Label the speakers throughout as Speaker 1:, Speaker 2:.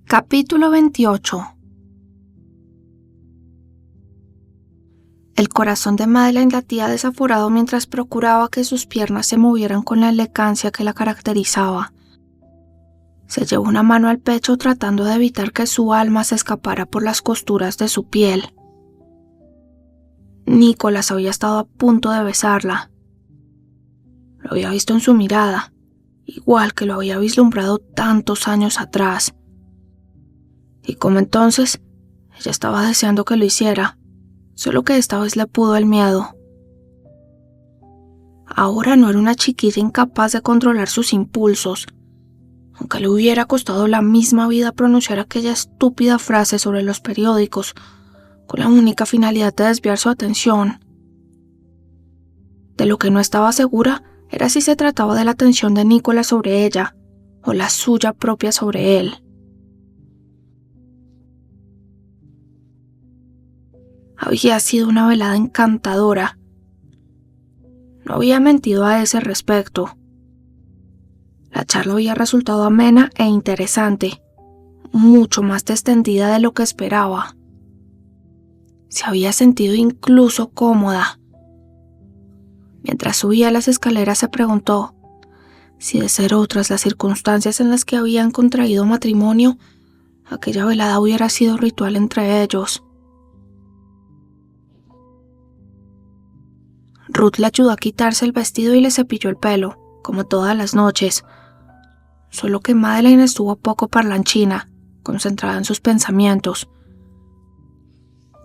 Speaker 1: Capítulo 28. El corazón de Madeleine latía desaforado mientras procuraba que sus piernas se movieran con la elegancia que la caracterizaba. Se llevó una mano al pecho tratando de evitar que su alma se escapara por las costuras de su piel. Nicholas había estado a punto de besarla. Lo había visto en su mirada, igual que lo había vislumbrado tantos años atrás. Y como entonces, ella estaba deseando que lo hiciera, solo que esta vez le pudo el miedo. Ahora no era una chiquilla incapaz de controlar sus impulsos, aunque le hubiera costado la misma vida pronunciar aquella estúpida frase sobre los periódicos, con la única finalidad de desviar su atención. De lo que no estaba segura era si se trataba de la atención de Nicholas sobre ella, o la suya propia sobre él. Había sido una velada encantadora. No había mentido a ese respecto. La charla había resultado amena e interesante, mucho más extendida de lo que esperaba. Se había sentido incluso cómoda. Mientras subía las escaleras se preguntó si, de ser otras las circunstancias en las que habían contraído matrimonio, aquella velada hubiera sido ritual entre ellos. Ruth le ayudó a quitarse el vestido y le cepilló el pelo, como todas las noches. Solo que Madeleine estuvo poco parlanchina, concentrada en sus pensamientos.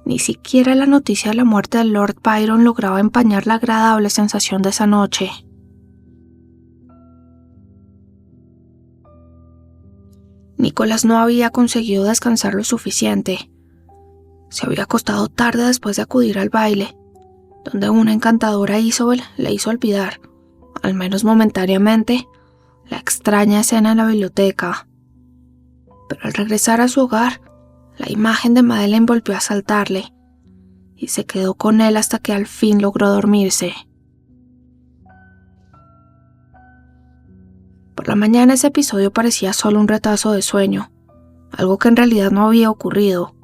Speaker 1: Ni siquiera la noticia de la muerte de Lord Byron lograba empañar la agradable sensación de esa noche. Nicholas no había conseguido descansar lo suficiente. Se había acostado tarde después de acudir al baile, donde una encantadora Isobel le hizo olvidar, al menos momentáneamente, la extraña escena en la biblioteca. Pero al regresar a su hogar, la imagen de Madeleine volvió a asaltarle, y se quedó con él hasta que al fin logró dormirse. Por la mañana ese episodio parecía solo un retazo de sueño, algo que en realidad no había ocurrido.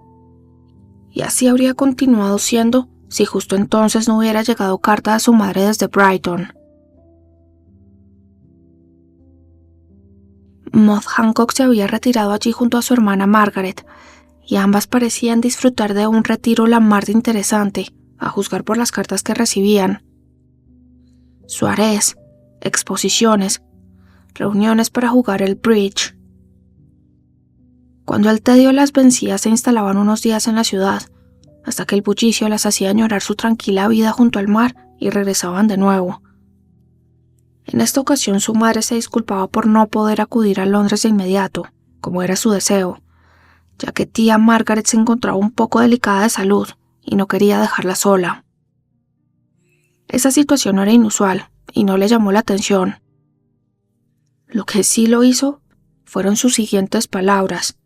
Speaker 1: Y así habría continuado siendo si justo entonces no hubiera llegado carta de su madre desde Brighton. Maud Hancock se había retirado allí junto a su hermana Margaret, y ambas parecían disfrutar de un retiro la mar de interesante, a juzgar por las cartas que recibían. Soirées, exposiciones, reuniones para jugar el bridge. Cuando el tedio las vencía se instalaban unos días en la ciudad, hasta que el bullicio las hacía añorar su tranquila vida junto al mar y regresaban de nuevo. En esta ocasión su madre se disculpaba por no poder acudir a Londres de inmediato, como era su deseo, ya que tía Margaret se encontraba un poco delicada de salud y no quería dejarla sola. Esa situación no era inusual y no le llamó la atención. Lo que sí lo hizo fueron sus siguientes palabras.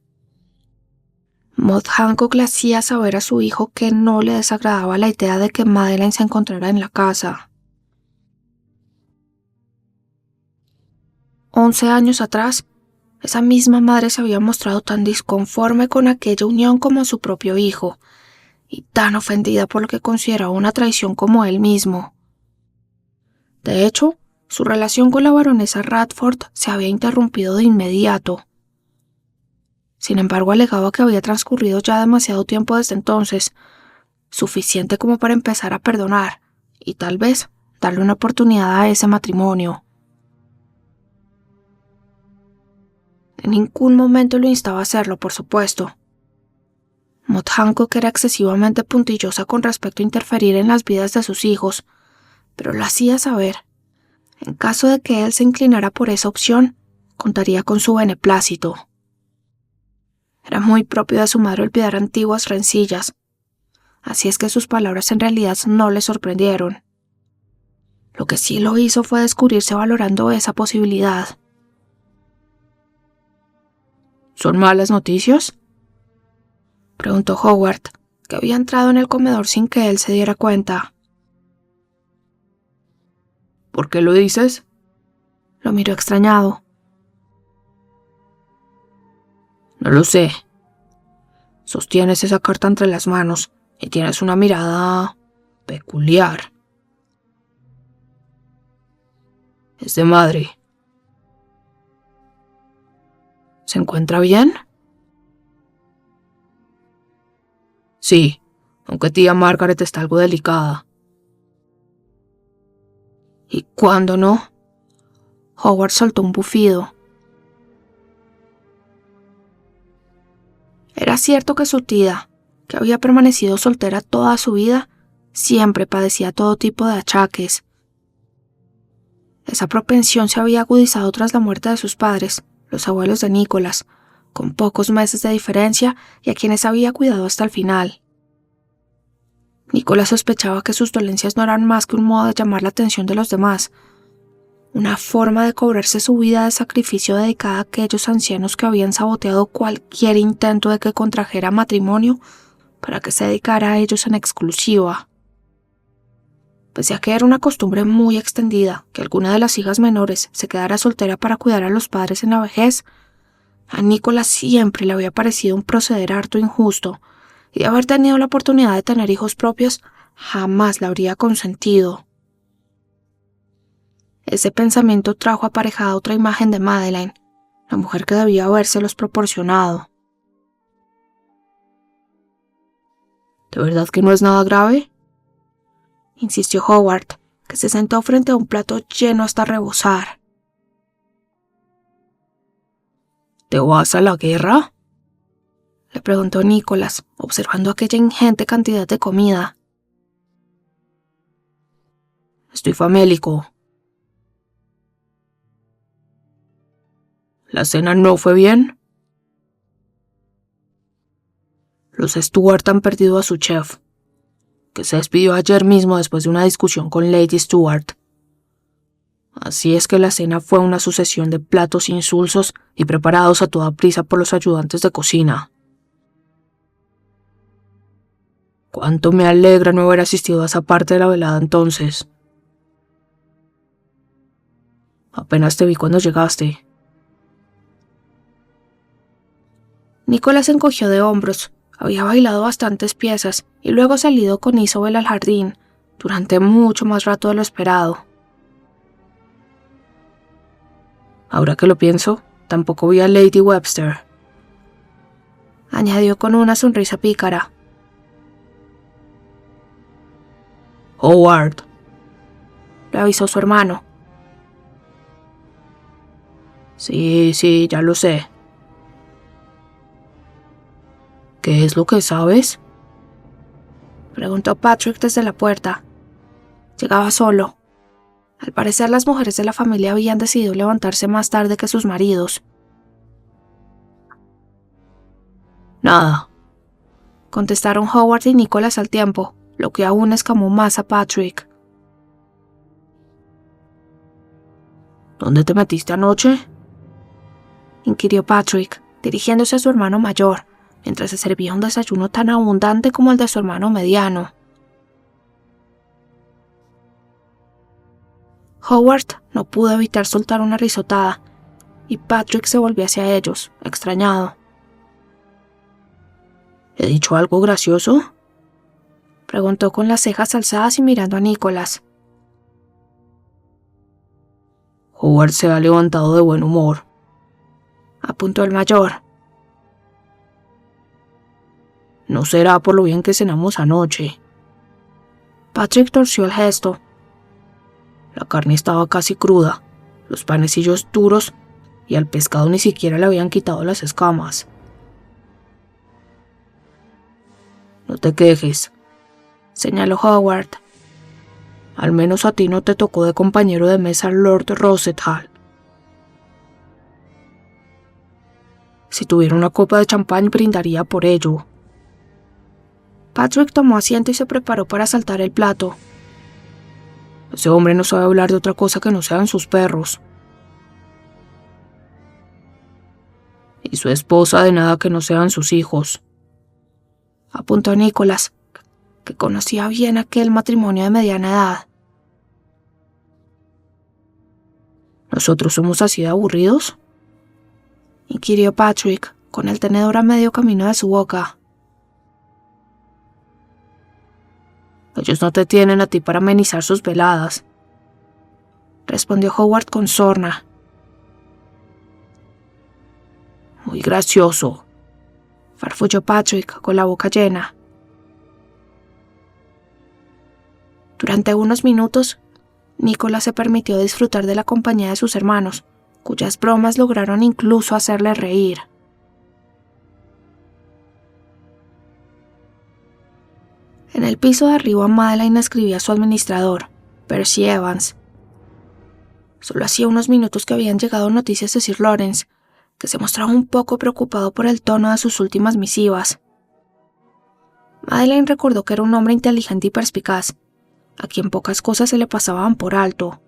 Speaker 1: Maud Hancock le hacía saber a su hijo que no le desagradaba la idea de que Madeleine se encontrara en la casa. 11 años atrás, esa misma madre se había mostrado tan disconforme con aquella unión como su propio hijo, y tan ofendida por lo que consideraba una traición como él mismo. De hecho, su relación con la baronesa Radford se había interrumpido de inmediato. Sin embargo, alegaba que había transcurrido ya demasiado tiempo desde entonces, suficiente como para empezar a perdonar, y tal vez darle una oportunidad a ese matrimonio. En ningún momento lo instaba a hacerlo, por supuesto. Maud Hancock era excesivamente puntillosa con respecto a interferir en las vidas de sus hijos, pero lo hacía saber. En caso de que él se inclinara por esa opción, contaría con su beneplácito. Era muy propio de su madre olvidar antiguas rencillas, así es que sus palabras en realidad no le sorprendieron. Lo que sí lo hizo fue descubrirse valorando esa posibilidad. ¿Son malas noticias?, preguntó Howard, que había entrado en el comedor sin que él se diera cuenta. ¿Por qué lo dices?, lo miró extrañado. No lo sé. Sostienes esa carta entre las manos y tienes una mirada peculiar. Es de madre. ¿Se encuentra bien? Sí, aunque tía Margaret está algo delicada. ¿Y cuándo no? Howard soltó un bufido. Era cierto que su tía, que había permanecido soltera toda su vida, siempre padecía todo tipo de achaques. Esa propensión se había agudizado tras la muerte de sus padres, los abuelos de Nicholas, con pocos meses de diferencia y a quienes había cuidado hasta el final. Nicholas sospechaba que sus dolencias no eran más que un modo de llamar la atención de los demás, una forma de cobrarse su vida de sacrificio dedicada a aquellos ancianos que habían saboteado cualquier intento de que contrajera matrimonio para que se dedicara a ellos en exclusiva. Pese a que era una costumbre muy extendida que alguna de las hijas menores se quedara soltera para cuidar a los padres en la vejez, a Nicholas siempre le había parecido un proceder harto injusto, y de haber tenido la oportunidad de tener hijos propios, jamás la habría consentido. Ese pensamiento trajo aparejada otra imagen de Madeleine, la mujer que debía habérselos proporcionado. ¿De verdad que no es nada grave?, insistió Howard, que se sentó frente a un plato lleno hasta rebosar. ¿Te vas a la guerra?, le preguntó Nicholas, observando aquella ingente cantidad de comida. Estoy famélico. ¿La cena no fue bien? Los Stuart han perdido a su chef, que se despidió ayer mismo después de una discusión con Lady Stuart. Así es que la cena fue una sucesión de platos insulsos y preparados a toda prisa por los ayudantes de cocina. Cuánto me alegra no haber asistido a esa parte de la velada entonces. Apenas te vi cuando llegaste. Nicholas se encogió de hombros. Había bailado bastantes piezas y luego salido con Isobel al jardín, durante mucho más rato de lo esperado. Ahora que lo pienso, tampoco vi a Lady Webster, añadió con una sonrisa pícara. Howard, le avisó su hermano. Sí, ya lo sé. ¿Qué es lo que sabes?, preguntó Patrick desde la puerta. Llegaba solo. Al parecer las mujeres de la familia habían decidido levantarse más tarde que sus maridos. Nada, contestaron Howard y Nicholas al tiempo, lo que aún escamó más a Patrick. ¿Dónde te metiste anoche?, inquirió Patrick, dirigiéndose a su hermano mayor, mientras se servía un desayuno tan abundante como el de su hermano mediano. Howard no pudo evitar soltar una risotada, y Patrick se volvió hacia ellos, extrañado. ¿He dicho algo gracioso?, preguntó con las cejas alzadas y mirando a Nicholas. Howard se ha levantado de buen humor, apuntó el mayor. No será por lo bien que cenamos anoche. Patrick torció el gesto. La carne estaba casi cruda, los panecillos duros, y al pescado ni siquiera le habían quitado las escamas. No te quejes, señaló Howard. Al menos a ti no te tocó de compañero de mesa Lord Rosenthal. Si tuviera una copa de champán brindaría por ello. Patrick tomó asiento y se preparó para saltar el plato. Ese hombre no sabe hablar de otra cosa que no sean sus perros. Y su esposa de nada que no sean sus hijos, apuntó Nicholas, que conocía bien aquel matrimonio de mediana edad. ¿Nosotros somos así de aburridos?, inquirió Patrick, con el tenedor a medio camino de su boca. «Ellos no te tienen a ti para amenizar sus veladas», respondió Howard con sorna. «Muy gracioso», farfulló Patrick con la boca llena. Durante unos minutos, Nicholas se permitió disfrutar de la compañía de sus hermanos, cuyas bromas lograron incluso hacerle reír. En el piso de arriba, Madeleine escribía a su administrador, Percy Evans. Solo hacía unos minutos que habían llegado noticias de Sir Lawrence, que se mostraba un poco preocupado por el tono de sus últimas misivas. Madeleine recordó que era un hombre inteligente y perspicaz, a quien pocas cosas se le pasaban por alto.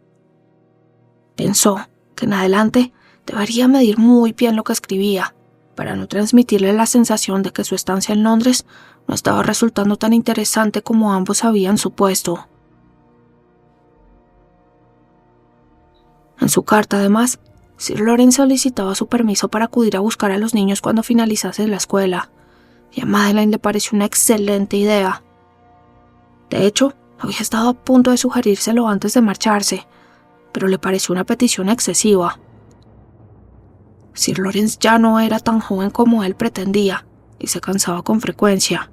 Speaker 1: Pensó que en adelante debería medir muy bien lo que escribía, para no transmitirle la sensación de que su estancia en Londres no estaba resultando tan interesante como ambos habían supuesto. En su carta, además, Sir Lawrence solicitaba su permiso para acudir a buscar a los niños cuando finalizase la escuela, y a Madeleine le pareció una excelente idea. De hecho, había estado a punto de sugerírselo antes de marcharse, pero le pareció una petición excesiva. Sir Lawrence ya no era tan joven como él pretendía, y se cansaba con frecuencia.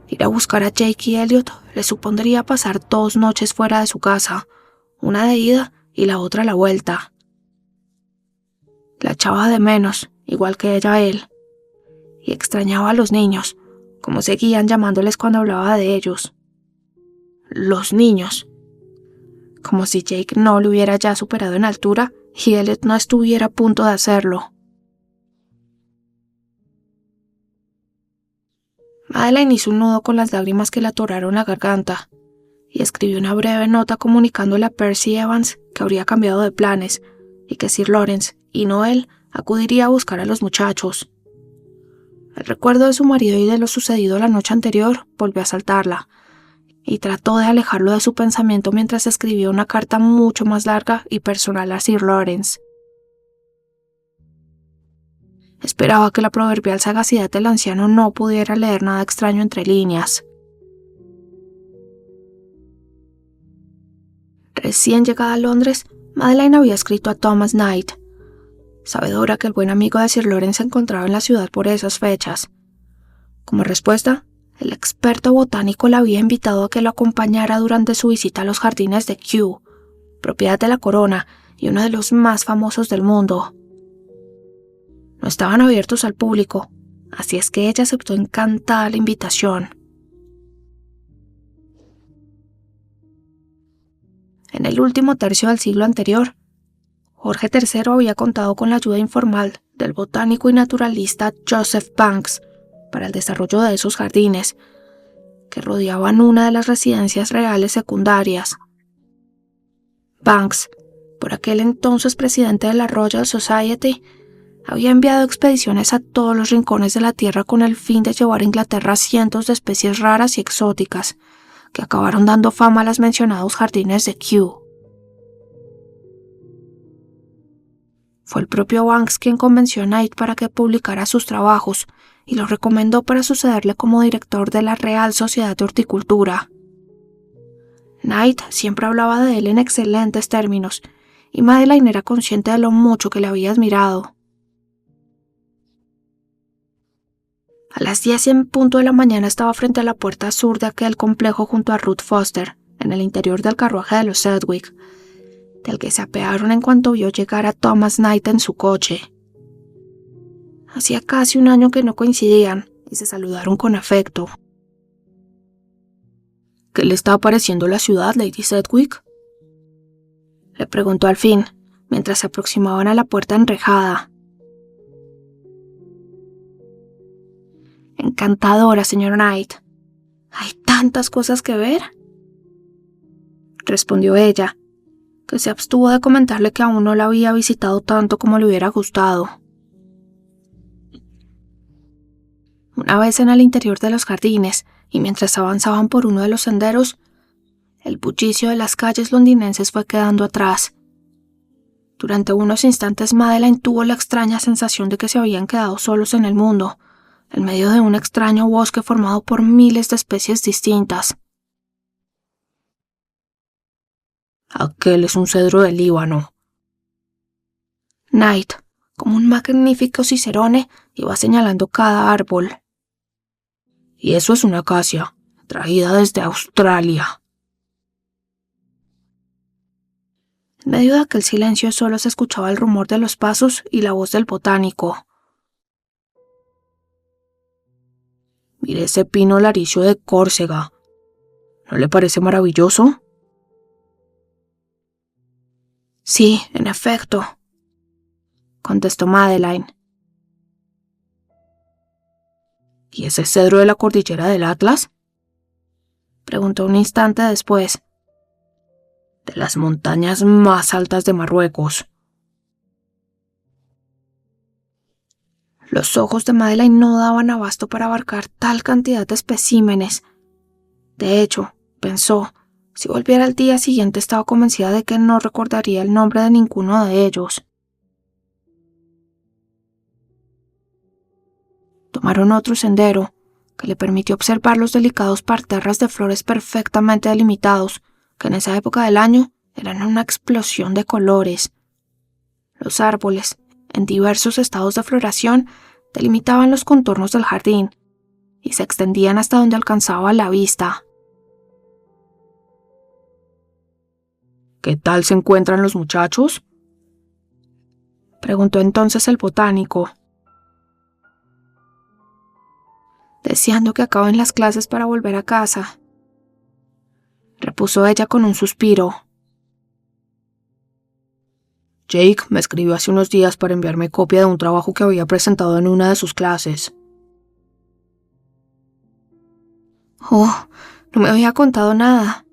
Speaker 1: Ir a buscar a Jake y Elliot le supondría pasar 2 noches fuera de su casa, una de ida y la otra a la vuelta. La echaba de menos, igual que ella a él, y extrañaba a los niños, como seguían llamándoles cuando hablaba de ellos. Los niños. Como si Jake no lo hubiera ya superado en altura y Elliot no estuviera a punto de hacerlo. Madeleine hizo un nudo con las lágrimas que le atoraron la garganta y escribió una breve nota comunicándole a Percy Evans que habría cambiado de planes y que Sir Lawrence y no él acudiría a buscar a los muchachos. El recuerdo de su marido y de lo sucedido la noche anterior volvió a asaltarla, y trató de alejarlo de su pensamiento mientras escribía una carta mucho más larga y personal a Sir Lawrence. Esperaba que la proverbial sagacidad del anciano no pudiera leer nada extraño entre líneas. Recién llegada a Londres, Madeleine había escrito a Thomas Knight, sabedora que el buen amigo de Sir Lawrence se encontraba en la ciudad por esas fechas. Como respuesta, el experto botánico la había invitado a que lo acompañara durante su visita a los jardines de Kew, propiedad de la corona y uno de los más famosos del mundo. No estaban abiertos al público, así es que ella aceptó encantada la invitación. En el último tercio del siglo anterior, Jorge III había contado con la ayuda informal del botánico y naturalista Joseph Banks para el desarrollo de esos jardines, que rodeaban una de las residencias reales secundarias. Banks, por aquel entonces presidente de la Royal Society, había enviado expediciones a todos los rincones de la tierra con el fin de llevar a Inglaterra cientos de especies raras y exóticas, que acabaron dando fama a los mencionados jardines de Kew. Fue el propio Banks quien convenció a Knight para que publicara sus trabajos y lo recomendó para sucederle como director de la Real Sociedad de Horticultura. Knight siempre hablaba de él en excelentes términos, y Madeleine era consciente de lo mucho que le había admirado. A las 10 en punto de la mañana estaba frente a la puerta sur de aquel complejo junto a Ruth Foster, en el interior del carruaje de los Sedgwick, del que se apearon en cuanto vio llegar a Thomas Knight en su coche. Hacía casi un año que no coincidían y se saludaron con afecto. «¿Qué le está pareciendo la ciudad, Lady Sedgwick?», le preguntó al fin, mientras se aproximaban a la puerta enrejada. «Encantadora, señor Knight. ¿Hay tantas cosas que ver?», respondió ella, que se abstuvo de comentarle que aún no la había visitado tanto como le hubiera gustado. Una vez en el interior de los jardines, y mientras avanzaban por uno de los senderos, el bullicio de las calles londinenses fue quedando atrás. Durante unos instantes Madeline tuvo la extraña sensación de que se habían quedado solos en el mundo, en medio de un extraño bosque formado por miles de especies distintas.
Speaker 2: Aquel es un cedro del Líbano.
Speaker 1: Knight, como un magnífico cicerone, iba señalando cada árbol.
Speaker 2: Y eso es una acacia, traída desde Australia.
Speaker 1: En medio de aquel silencio solo se escuchaba el rumor de los pasos y la voz del botánico.
Speaker 2: Mire ese pino laricio de Córcega. ¿No le parece maravilloso?
Speaker 1: Sí, en efecto, contestó Madeline.
Speaker 2: ¿Y ese cedro de la cordillera del Atlas?
Speaker 1: Preguntó un instante después.
Speaker 2: De las montañas más altas de Marruecos.
Speaker 1: Los ojos de Madeline no daban abasto para abarcar tal cantidad de especímenes. De hecho, pensó, si volviera al día siguiente estaba convencida de que no recordaría el nombre de ninguno de ellos. Tomaron otro sendero, que le permitió observar los delicados parterres de flores perfectamente delimitados, que en esa época del año eran una explosión de colores. Los árboles, en diversos estados de floración, delimitaban los contornos del jardín y se extendían hasta donde alcanzaba la vista.
Speaker 2: ¿Qué tal se encuentran los muchachos?,
Speaker 1: preguntó entonces el botánico. Deseando que acaben las clases para volver a casa, repuso ella con un suspiro.
Speaker 2: Jake me escribió hace unos días para enviarme copia de un trabajo que había presentado en una de sus clases.
Speaker 1: Oh, no me había contado nada.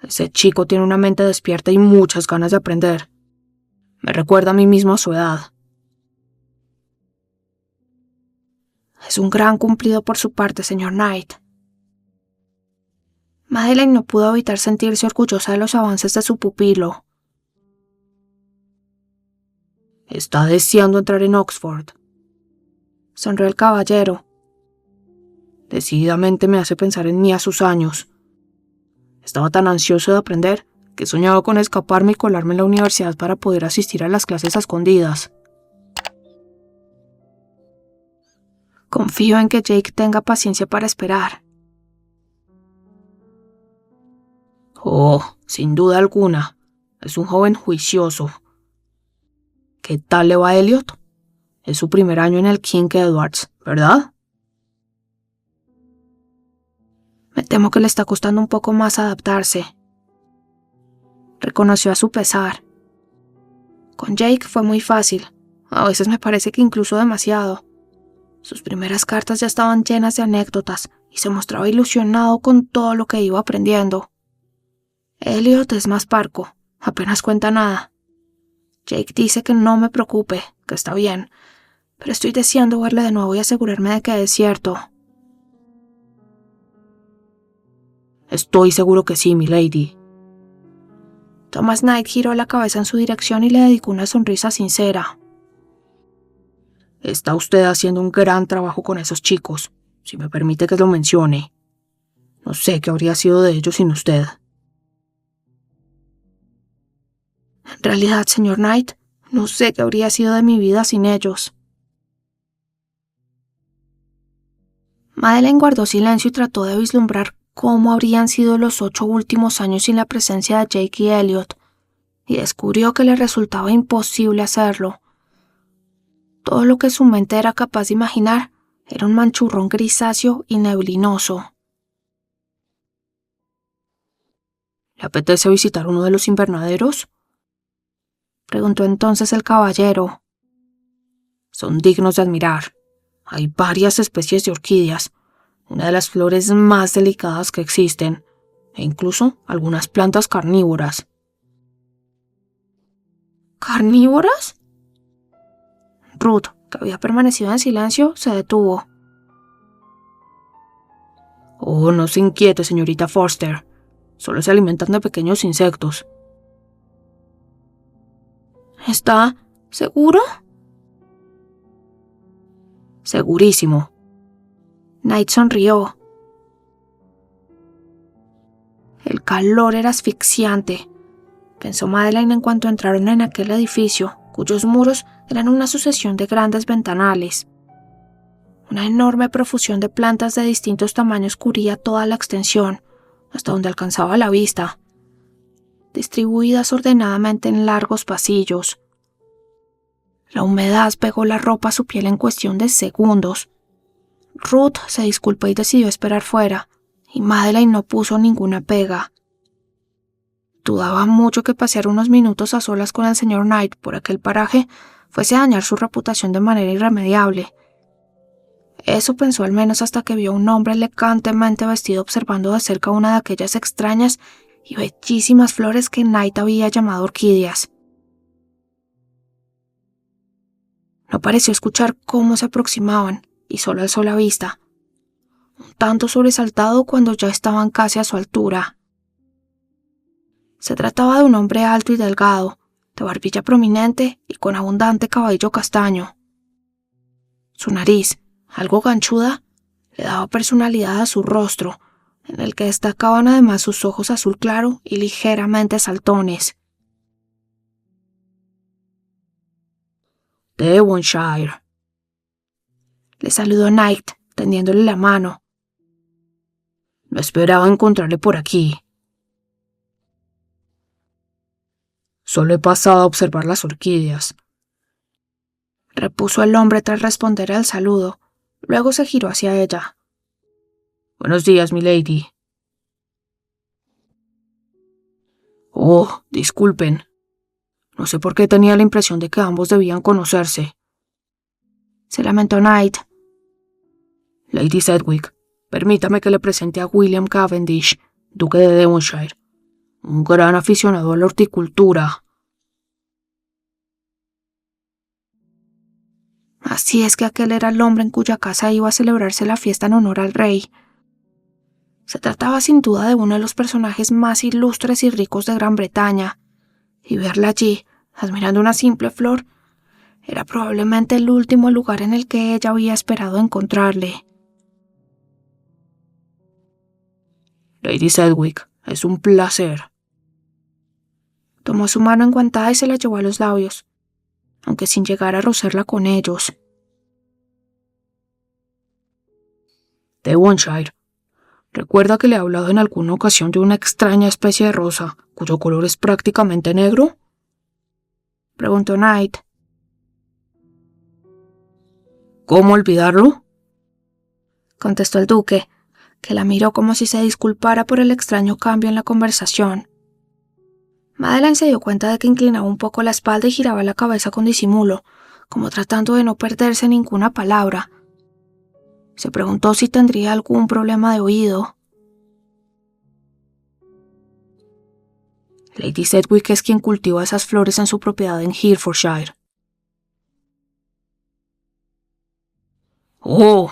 Speaker 2: Ese chico tiene una mente despierta y muchas ganas de aprender. Me recuerda a mí mismo a su edad.
Speaker 1: Es un gran cumplido por su parte, señor Knight. Madeline no pudo evitar sentirse orgullosa de los avances de su pupilo.
Speaker 2: Está deseando entrar en Oxford.
Speaker 1: Sonrió el caballero.
Speaker 2: Decididamente me hace pensar en mí a sus años. Estaba tan ansioso de aprender que soñaba con escaparme y colarme en la universidad para poder asistir a las clases a escondidas.
Speaker 1: Confío en que Jake tenga paciencia para esperar.
Speaker 2: Oh, sin duda alguna. Es un joven juicioso. ¿Qué tal le va a Elliot? Es su primer año en el King Edwards, ¿verdad?
Speaker 1: Me temo que le está costando un poco más adaptarse. Reconoció a su pesar. Con Jake fue muy fácil. A veces me parece que incluso demasiado. Sus primeras cartas ya estaban llenas de anécdotas y se mostraba ilusionado con todo lo que iba aprendiendo. Elliot es más parco, apenas cuenta nada. Jake dice que no me preocupe, que está bien, pero estoy deseando verle de nuevo y asegurarme de que es cierto.
Speaker 2: Estoy seguro que sí, milady.
Speaker 1: Thomas Knight giró la cabeza en su dirección y le dedicó una sonrisa sincera.
Speaker 2: Está usted haciendo un gran trabajo con esos chicos, si me permite que lo mencione. No sé qué habría sido de ellos sin usted.
Speaker 1: En realidad, señor Knight, no sé qué habría sido de mi vida sin ellos. Madeline guardó silencio y trató de vislumbrar cómo habrían sido los 8 últimos años sin la presencia de Jake y Elliot, y descubrió que le resultaba imposible hacerlo. Todo lo que su mente era capaz de imaginar era un manchurrón grisáceo y neblinoso.
Speaker 2: ¿Le apetece visitar uno de los invernaderos?,
Speaker 1: preguntó entonces el caballero.
Speaker 2: Son dignos de admirar. Hay varias especies de orquídeas, una de las flores más delicadas que existen, e incluso algunas plantas carnívoras.
Speaker 1: ¿Carnívoras? Ruth, que había permanecido en silencio, se detuvo.
Speaker 2: Oh, no se inquiete, señorita Forster. Solo se alimentan de pequeños insectos.
Speaker 1: ¿Está seguro?
Speaker 2: Segurísimo.
Speaker 1: Knight sonrió. El calor era asfixiante, pensó Madeleine en cuanto entraron en aquel edificio, cuyos muros eran una sucesión de grandes ventanales. Una enorme profusión de plantas de distintos tamaños cubría toda la extensión, hasta donde alcanzaba la vista, distribuidas ordenadamente en largos pasillos. La humedad pegó la ropa a su piel en cuestión de segundos. Ruth se disculpó y decidió esperar fuera, y Madeleine no puso ninguna pega. Dudaba mucho que pasear unos minutos a solas con el señor Knight por aquel paraje fuese a dañar su reputación de manera irremediable. Eso pensó al menos hasta que vio a un hombre elegantemente vestido observando de cerca una de aquellas extrañas y bellísimas flores que Knight había llamado orquídeas. No pareció escuchar cómo se aproximaban y solo alzó la vista, un tanto sobresaltado cuando ya estaban casi a su altura. Se trataba de un hombre alto y delgado, de barbilla prominente y con abundante cabello castaño. Su nariz, algo ganchuda, le daba personalidad a su rostro, en el que destacaban además sus ojos azul claro y ligeramente saltones.
Speaker 2: Devonshire.
Speaker 1: Le saludó Knight, tendiéndole la mano.
Speaker 2: No esperaba encontrarle por aquí. Solo he pasado a observar las orquídeas,
Speaker 1: repuso el hombre tras responder al saludo. Luego se giró hacia ella.
Speaker 2: Buenos días, milady. Oh, disculpen. No sé por qué tenía la impresión de que ambos debían conocerse.
Speaker 1: Se lamentó Knight.
Speaker 2: Lady Sedgwick, permítame que le presente a William Cavendish, duque de Devonshire, un gran aficionado a la horticultura.
Speaker 1: Así es que aquel era el hombre en cuya casa iba a celebrarse la fiesta en honor al rey. Se trataba sin duda de uno de los personajes más ilustres y ricos de Gran Bretaña, y verla allí, admirando una simple flor, era probablemente el último lugar en el que ella había esperado encontrarle.
Speaker 2: Lady Sedgwick, es un placer.
Speaker 1: Tomó su mano enguantada y se la llevó a los labios, aunque sin llegar a rozarla con ellos.
Speaker 2: Devonshire, ¿recuerda que le he hablado en alguna ocasión de una extraña especie de rosa, cuyo color es prácticamente negro?
Speaker 1: Preguntó Knight.
Speaker 2: ¿Cómo olvidarlo?
Speaker 1: Contestó el duque, que la miró como si se disculpara por el extraño cambio en la conversación. Madeleine se dio cuenta de que inclinaba un poco la espalda y giraba la cabeza con disimulo, como tratando de no perderse ninguna palabra. Se preguntó si tendría algún problema de oído.
Speaker 2: Lady Sedgwick es quien cultiva esas flores en su propiedad en Herefordshire. ¡Oh!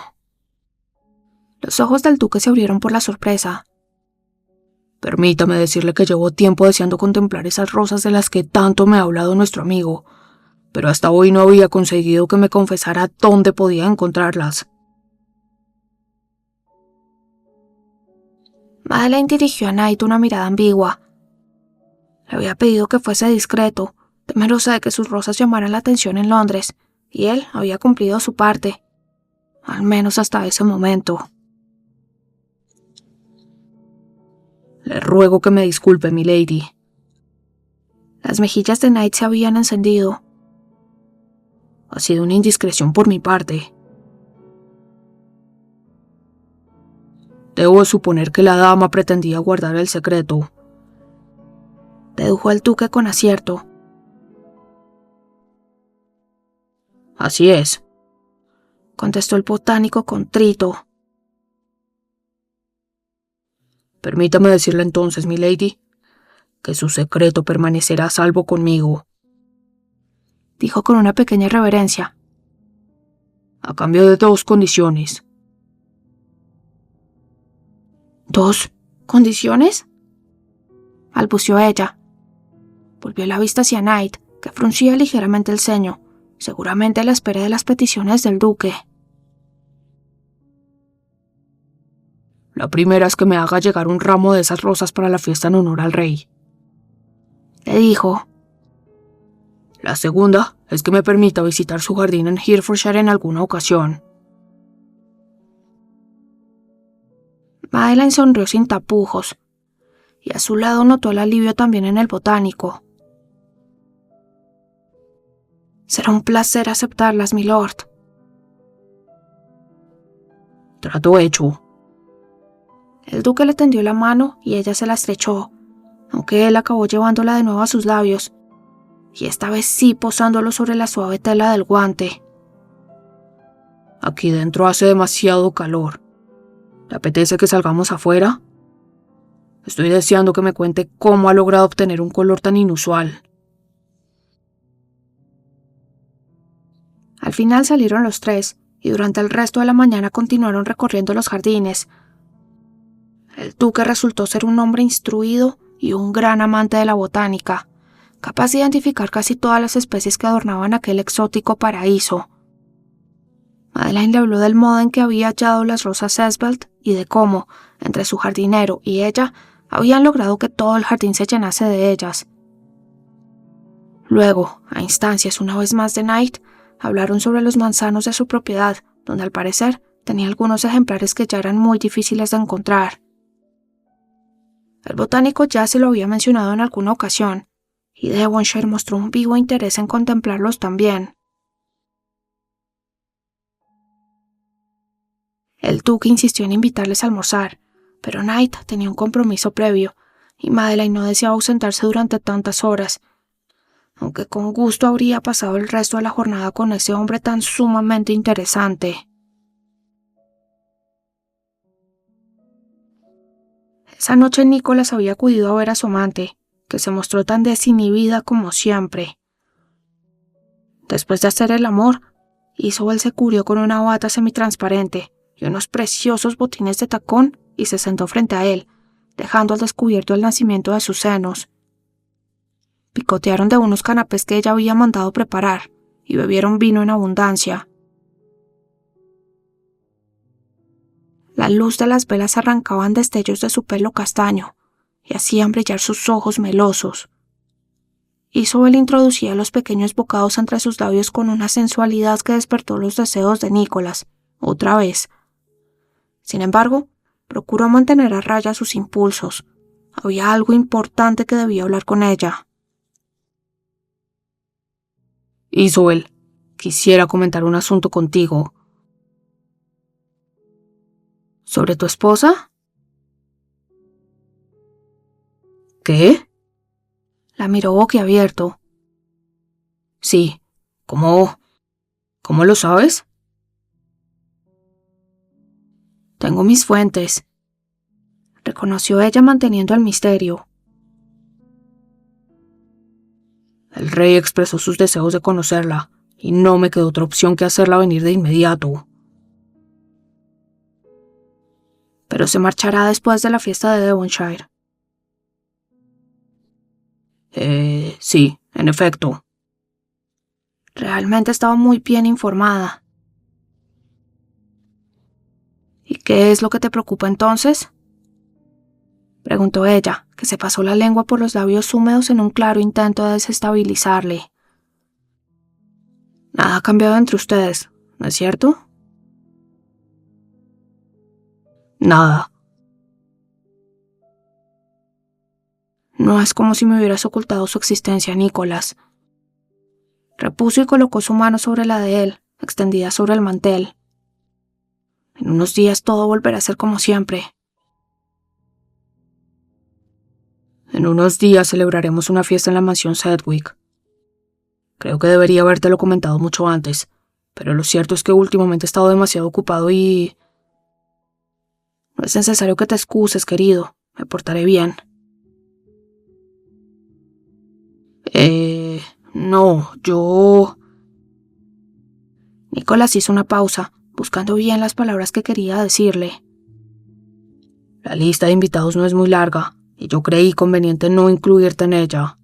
Speaker 1: Los ojos del duque se abrieron por la sorpresa.
Speaker 2: Permítame decirle que llevo tiempo deseando contemplar esas rosas de las que tanto me ha hablado nuestro amigo, pero hasta hoy no había conseguido que me confesara dónde podía encontrarlas.
Speaker 1: Madeleine dirigió a Knight una mirada ambigua. Le había pedido que fuese discreto, temerosa de que sus rosas llamaran la atención en Londres, y él había cumplido su parte, al menos hasta ese momento.
Speaker 2: Le ruego que me disculpe, milady.
Speaker 1: Las mejillas de Knight se habían encendido.
Speaker 2: Ha sido una indiscreción por mi parte. Debo suponer que la dama pretendía guardar el secreto,
Speaker 1: dedujo el duque con acierto.
Speaker 2: Así es,
Speaker 1: contestó el botánico contrito.
Speaker 2: Permítame decirle entonces, milady, que su secreto permanecerá a salvo conmigo,
Speaker 1: dijo con una pequeña reverencia.
Speaker 2: A cambio de 2 condiciones.
Speaker 1: ¿2 condiciones? Balbuceó ella. Volvió la vista hacia Knight, que fruncía ligeramente el ceño, seguramente a la espera de las peticiones del duque.
Speaker 2: La primera es que me haga llegar un ramo de esas rosas para la fiesta en honor al rey,
Speaker 1: le dijo.
Speaker 2: La segunda es que me permita visitar su jardín en Herefordshire en alguna ocasión.
Speaker 1: Madeline sonrió sin tapujos, y a su lado notó el alivio también en el botánico. Será un placer aceptarlas, milord.
Speaker 2: Trato hecho.
Speaker 1: El duque le tendió la mano y ella se la estrechó, aunque él acabó llevándola de nuevo a sus labios, y esta vez sí posándolo sobre la suave tela del guante.
Speaker 2: Aquí dentro hace demasiado calor. ¿Te apetece que salgamos afuera? Estoy deseando que me cuente cómo ha logrado obtener un color tan inusual.
Speaker 1: Al final salieron los tres, y durante el resto de la mañana continuaron recorriendo los jardines. El duque resultó ser un hombre instruido y un gran amante de la botánica, capaz de identificar casi todas las especies que adornaban aquel exótico paraíso. Madeline le habló del modo en que había hallado las rosas Esbelt y de cómo, entre su jardinero y ella, habían logrado que todo el jardín se llenase de ellas. Luego, a instancias una vez más de Knight, hablaron sobre los manzanos de su propiedad, donde al parecer tenía algunos ejemplares que ya eran muy difíciles de encontrar. El botánico ya se lo había mencionado en alguna ocasión, y Devonshire mostró un vivo interés en contemplarlos también. El duque insistió en invitarles a almorzar, pero Knight tenía un compromiso previo, y Madeline no deseaba ausentarse durante tantas horas, aunque con gusto habría pasado el resto de la jornada con ese hombre tan sumamente interesante. Esa noche Nicholas había acudido a ver a su amante, que se mostró tan desinhibida como siempre. Después de hacer el amor, Isobel se cubrió con una bata semitransparente y unos preciosos botines de tacón y se sentó frente a él, dejando al descubierto el nacimiento de sus senos. Picotearon de unos canapés que ella había mandado preparar y bebieron vino en abundancia. La luz de las velas arrancaban destellos de su pelo castaño y hacían brillar sus ojos melosos. Isobel introducía los pequeños bocados entre sus labios con una sensualidad que despertó los deseos de Nicholas, otra vez. Sin embargo, procuró mantener a raya sus impulsos. Había algo importante que debía hablar con ella.
Speaker 2: Isobel, quisiera comentar un asunto contigo.
Speaker 1: ¿Sobre tu esposa?
Speaker 2: ¿Qué?
Speaker 1: La miró boquiabierto.
Speaker 2: Sí. ¿Cómo lo sabes?
Speaker 1: Tengo mis fuentes, reconoció ella manteniendo el misterio.
Speaker 2: El rey expresó sus deseos de conocerla, y no me quedó otra opción que hacerla venir de inmediato.
Speaker 1: Pero se marchará después de la fiesta de Devonshire.
Speaker 2: Sí, en efecto.
Speaker 1: Realmente estaba muy bien informada. ¿Y qué es lo que te preocupa entonces?, preguntó ella, que se pasó la lengua por los labios húmedos en un claro intento de desestabilizarle. Nada ha cambiado entre ustedes, ¿no es cierto?
Speaker 2: Nada.
Speaker 1: No es como si me hubieras ocultado su existencia, Nicholas. Repuso y colocó su mano sobre la de él, extendida sobre el mantel. En unos días todo volverá a ser como siempre.
Speaker 2: En unos días celebraremos una fiesta en la mansión Sedgwick. Creo que debería habértelo comentado mucho antes, pero lo cierto es que últimamente he estado demasiado ocupado y...
Speaker 1: No es necesario que te excuses, querido. Me portaré bien.
Speaker 2: No, yo...
Speaker 1: Nicholas hizo una pausa, buscando bien las palabras que quería decirle.
Speaker 2: La lista de invitados no es muy larga, y yo creí conveniente no incluirte en ella.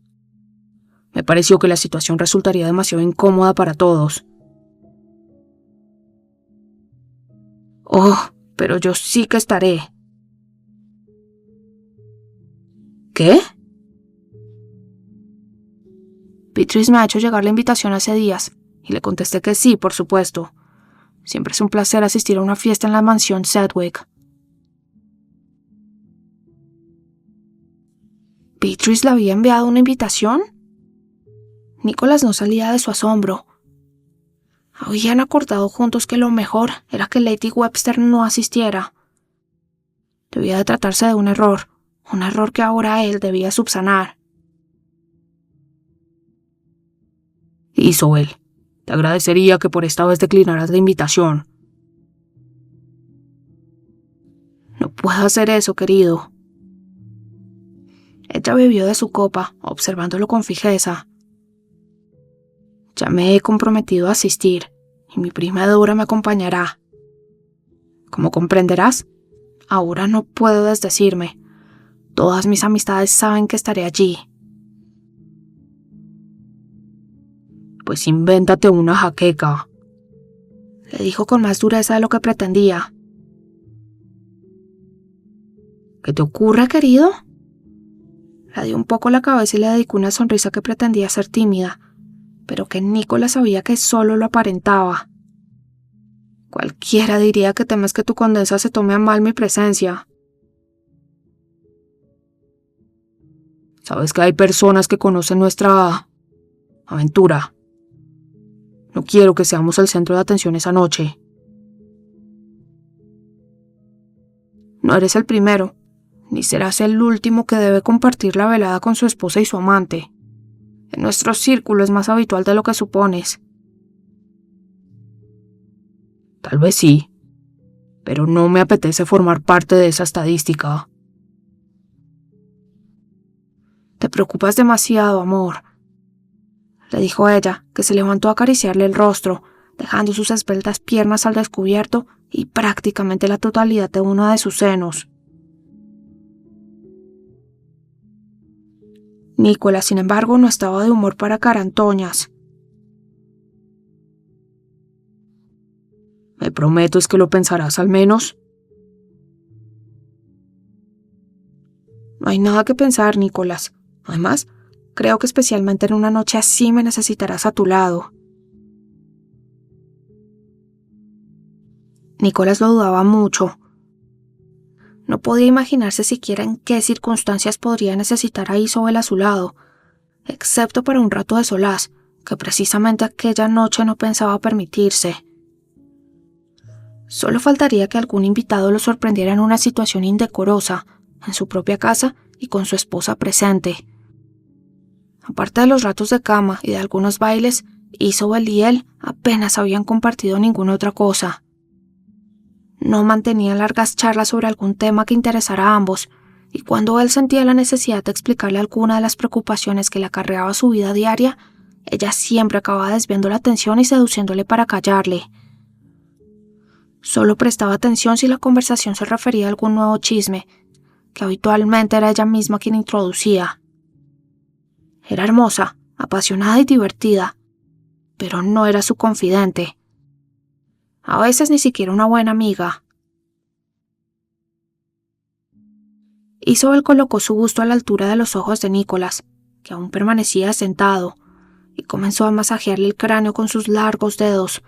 Speaker 2: Me pareció que la situación resultaría demasiado incómoda para todos.
Speaker 1: Oh, pero yo sí que estaré.
Speaker 2: ¿Qué?
Speaker 1: Beatrice me ha hecho llegar la invitación hace días, y le contesté que sí, por supuesto. Siempre es un placer asistir a una fiesta en la mansión Sedgwick. ¿Beatrice le había enviado una invitación? Nicholas no salía de su asombro. Habían acordado juntos que lo mejor era que Lady Webster no asistiera. Debía de tratarse de un error que ahora él debía subsanar.
Speaker 2: Isabel, te agradecería que por esta vez declinaras la invitación.
Speaker 1: No puedo hacer eso, querido. Ella bebió de su copa, observándolo con fijeza. Ya me he comprometido a asistir, y mi prima Dora me acompañará. Como comprenderás, ahora no puedo desdecirme. Todas mis amistades saben que estaré allí.
Speaker 2: Pues invéntate una jaqueca,
Speaker 1: le dijo con más dureza de lo que pretendía.
Speaker 2: ¿Qué te ocurre, querido?
Speaker 1: Le dio un poco la cabeza y le dedicó una sonrisa que pretendía ser tímida, pero que Nicholas sabía que solo lo aparentaba. Cualquiera diría que temes que tu condesa se tome a mal mi presencia.
Speaker 2: Sabes que hay personas que conocen nuestra aventura. No quiero que seamos el centro de atención esa noche.
Speaker 1: No eres el primero, ni serás el último que debe compartir la velada con su esposa y su amante. En nuestro círculo es más habitual de lo que supones.
Speaker 2: Tal vez sí, pero no me apetece formar parte de esa estadística.
Speaker 1: Te preocupas demasiado, amor, le dijo ella, que se levantó a acariciarle el rostro, dejando sus esbeltas piernas al descubierto y prácticamente la totalidad de uno de sus senos. Nicholas, sin embargo, no estaba de humor para carantoñas.
Speaker 2: ¿Me prometes que lo pensarás al menos?
Speaker 1: No hay nada que pensar, Nicholas. Además, creo que especialmente en una noche así me necesitarás a tu lado. Nicholas lo dudaba mucho. No podía imaginarse siquiera en qué circunstancias podría necesitar a Isobel a su lado, excepto para un rato de solaz, que precisamente aquella noche no pensaba permitirse. Solo faltaría que algún invitado lo sorprendiera en una situación indecorosa, en su propia casa y con su esposa presente. Aparte de los ratos de cama y de algunos bailes, Isobel y él apenas habían compartido ninguna otra cosa. No mantenían largas charlas sobre algún tema que interesara a ambos, y cuando él sentía la necesidad de explicarle alguna de las preocupaciones que le acarreaba su vida diaria, ella siempre acababa desviando la atención y seduciéndole para callarle. Solo prestaba atención si la conversación se refería a algún nuevo chisme, que habitualmente era ella misma quien introducía. Era hermosa, apasionada y divertida, pero no era su confidente. A veces ni siquiera una buena amiga. Isobel colocó su busto a la altura de los ojos de Nicholas, que aún permanecía sentado, y comenzó a masajearle el cráneo con sus largos dedos,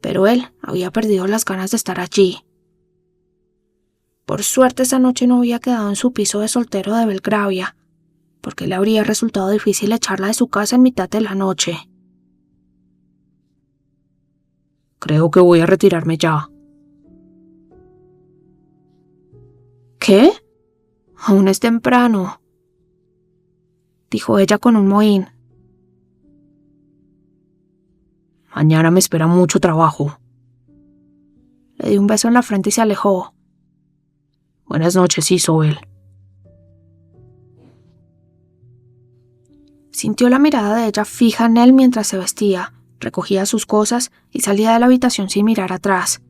Speaker 1: pero él había perdido las ganas de estar allí. Por suerte esa noche no había quedado en su piso de soltero de Belgravia, porque le habría resultado difícil echarla de su casa en mitad de la noche.
Speaker 2: Creo que voy a retirarme ya.
Speaker 1: ¿Qué? Aún es temprano, dijo ella con un mohín.
Speaker 2: Mañana me espera mucho trabajo.
Speaker 1: Le dio un beso en la frente y se alejó.
Speaker 2: Buenas noches, Isobel.
Speaker 1: Sintió la mirada de ella fija en él mientras se vestía, recogía sus cosas y salía de la habitación sin mirar atrás.